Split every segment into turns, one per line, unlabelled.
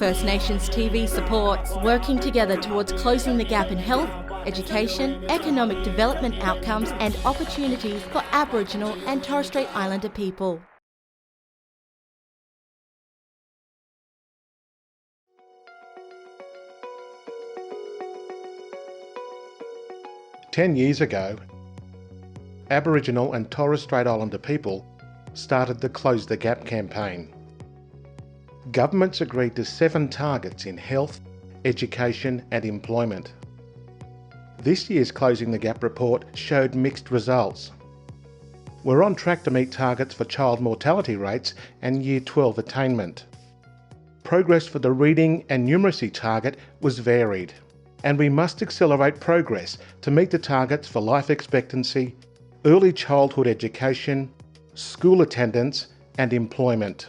First Nations TV supports working together towards closing the gap in health, education, economic development outcomes and opportunities for Aboriginal and Torres Strait Islander people.
Ten years ago, Aboriginal and Torres Strait Islander people started the Close the Gap campaign. Governments agreed to 7 targets in health, education and employment. This year's Closing the Gap report showed mixed results. We're on track to meet targets for child mortality rates and Year 12 attainment. Progress for the reading and numeracy target was varied, and we must accelerate progress to meet the targets for life expectancy, early childhood education, school attendance and employment.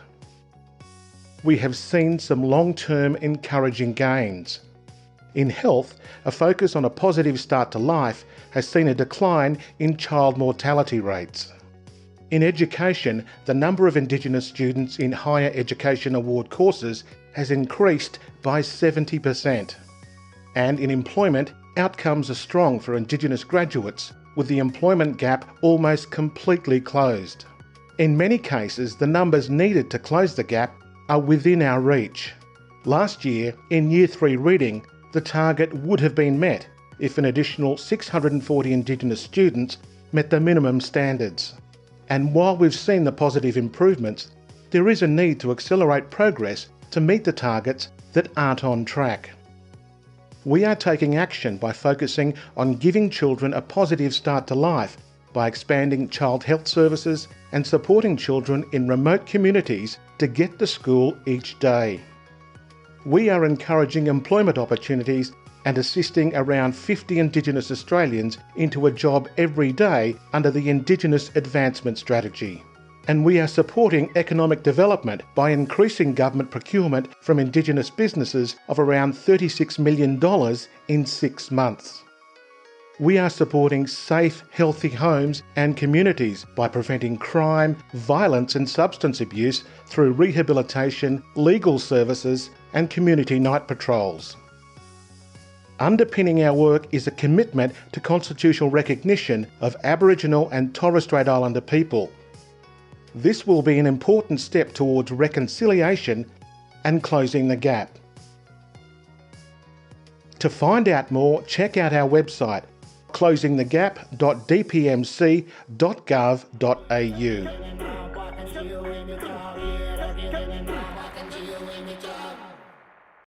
We have seen some long-term encouraging gains. In health, a focus on a positive start to life has seen a decline in child mortality rates. In education, the number of Indigenous students in higher education award courses has increased by 70%. And in employment, outcomes are strong for Indigenous graduates, with the employment gap almost completely closed. In many cases, the numbers needed to close the gap are within our reach. Last year, in Year 3 reading, the target would have been met if an additional 640 Indigenous students met the minimum standards. And while we've seen the positive improvements, there is a need to accelerate progress to meet the targets that aren't on track. We are taking action by focusing on giving children a positive start to life by expanding child health services and supporting children in remote communities to get to school each day. We are encouraging employment opportunities and assisting around 50 Indigenous Australians into a job every day under the Indigenous Advancement Strategy. And we are supporting economic development by increasing government procurement from Indigenous businesses of around $36 million in 6 months. We are supporting safe, healthy homes and communities by preventing crime, violence and substance abuse through rehabilitation, legal services and community night patrols. Underpinning our work is a commitment to constitutional recognition of Aboriginal and Torres Strait Islander people. This will be an important step towards reconciliation and closing the gap. To find out more, check out our website closingthegap.dpmc.gov.au.